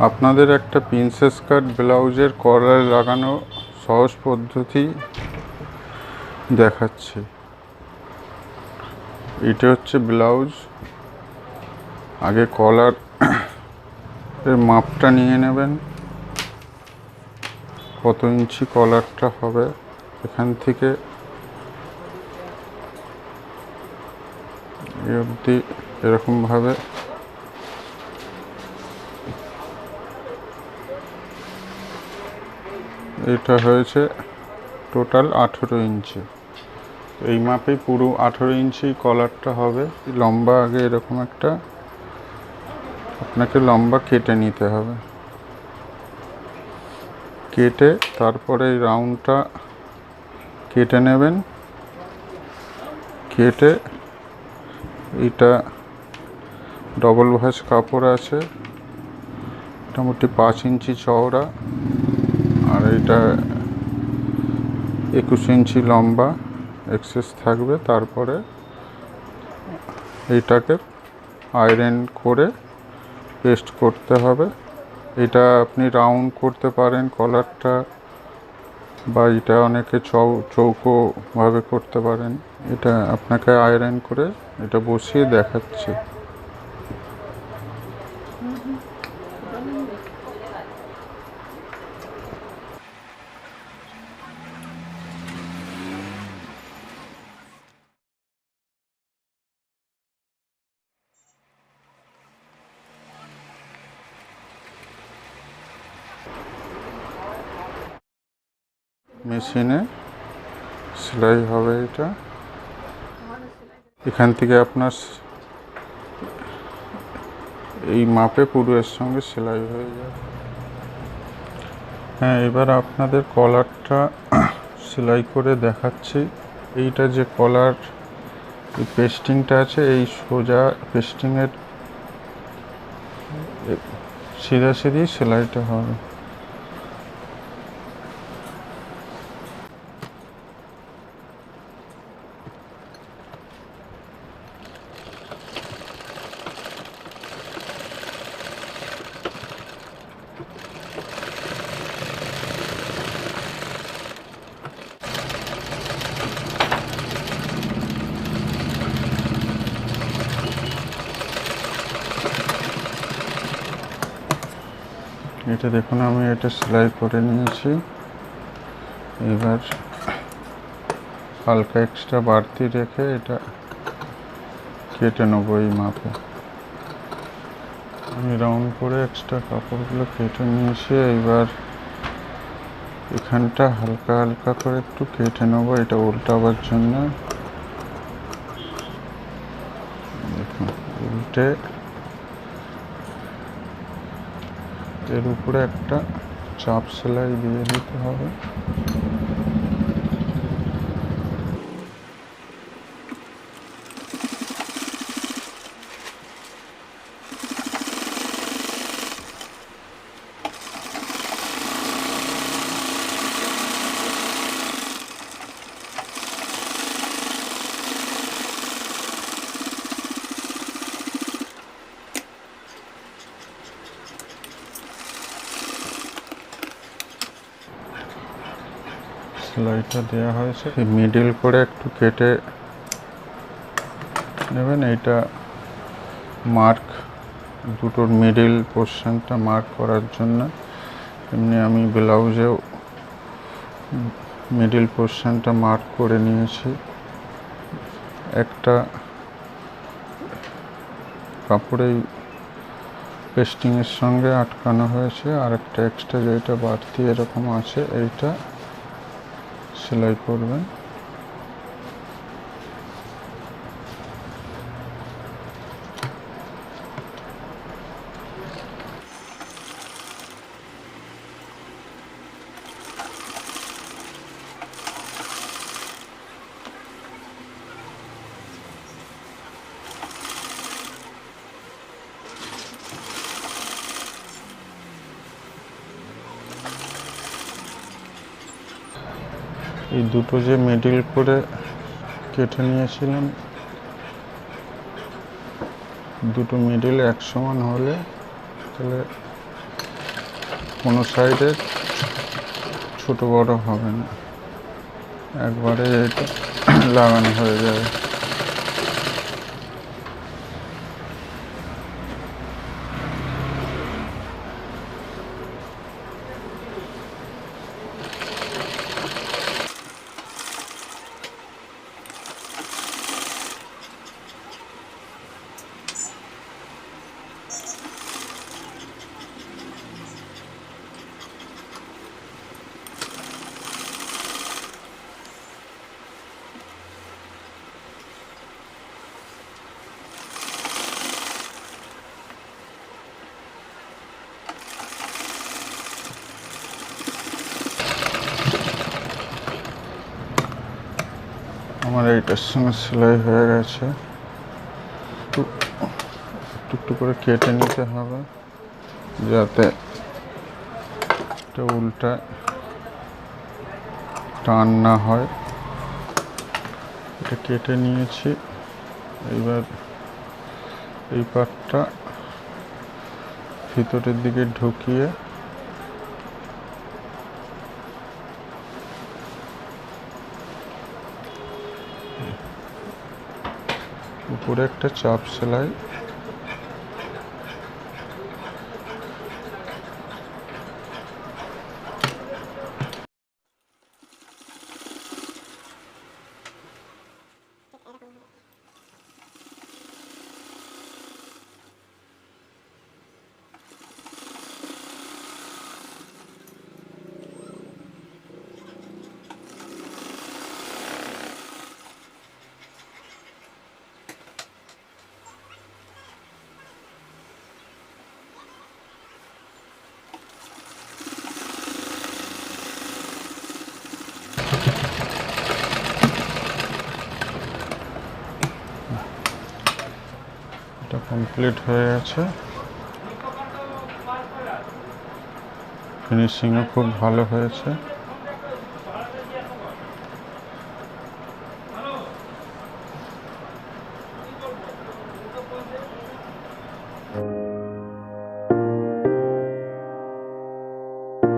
আপনাদের একটা প্রিন্সেস কাট ব্লাউজের কলার লাগানো সহজ পদ্ধতি দেখাচ্ছি। এটা হচ্ছে ব্লাউজ। আগে কলার এর মাপটা নিয়ে নেবেন, কত ইঞ্চি কলারটা হবে। এখান থেকে এই অবধি এরকমভাবে এটা হয়েছে টোটাল 18 ইঞ্চি। এই মাপে পুরো 18 ইঞ্চি কলারটা হবে। লম্বা আগে এরকম একটা আপনাকে লম্বা কেটে নিতে হবে। কেটে তারপরে এই রাউন্ডটা কেটে নেবেন। কেটে এটা ডবল ভাঁজ কাপড় আছে, মোটামুটি 5 ইঞ্চি চওড়া, আর এটা 21 ইঞ্চি লম্বা এক্সেস থাকবে। তারপরে এইটাকে আয়রন করে পেস্ট করতে হবে। এটা আপনি রাউন্ড করতে পারেন কলারটা, বা এটা অনেকে চৌকোভাবে করতে পারেন। এটা আপনাকে আয়রন করে এটা বসিয়ে দেখাচ্ছি। মেশিনে সেলাই হবে এটা। এখান থেকে আপনার এই মাপে পুরো এর সঙ্গে সেলাই হয়ে যাবে। হ্যাঁ, এবার আপনাদের কলারটা সেলাই করে দেখাচ্ছি। এইটা যে কলার পেস্টিংটা আছে, এই সোজা পেস্টিংয়ের সিধাসিধি সেলাইটা হবে। এটা দেখুন, আমি এটা সেলাই করে নিয়েছি। এবার হালকা এক্সট্রা বাড়তি রেখে এটা কেটে নেবো এই মাপে। আমি রাউন্ড করে এক্সট্রা কাপড়গুলো কেটে নিয়েছি। এবার এখানটা হালকা হালকা করে একটু কেটে নেবো, এটা উল্টাবার জন্য। দেখুন, উল্টে এর উপরে একটা চাপ সেলাই দিয়ে দিতে হবে। সেলাইটা দেওয়া হয়েছে, মিডিল করে একটু কেটে নেবেন। এইটা মার্ক, দুটোর মিডিল পোর্শনটা মার্ক করার জন্য। এমনি আমি ব্লাউজেও মিডিল পোর্শনটা মার্ক করে নিয়েছি। একটা কাপড়ে পেস্টিংয়ের সঙ্গে আটকানো হয়েছে, আর একটা এক্সট্রা যেটা বাড়তি এরকম আছে, এইটা সেলাই করবেন। এই দুটো যে মিডিল করে কেটে নিয়েছিলাম, দুটো মিডিল এক সমান হলে তাহলে কোনো সাইডে ছোট বড় হবে না, একবারে এটা লাগানো হয়ে যাবে। আমার এইটার সঙ্গে সেলাই হয়ে গেছে, একটু একটু করে কেটে নিতে হবে যাতে এটা উল্টা টান না হয়। এটা কেটে নিয়েছি, এইবার এই পাটটা ভিতরের দিকে ঢুকিয়ে উপরে একটা চাপ সেলাই, এটা কমপ্লিট হয়ে গেছে। ফিনিশিংও খুব ভালো হয়েছে।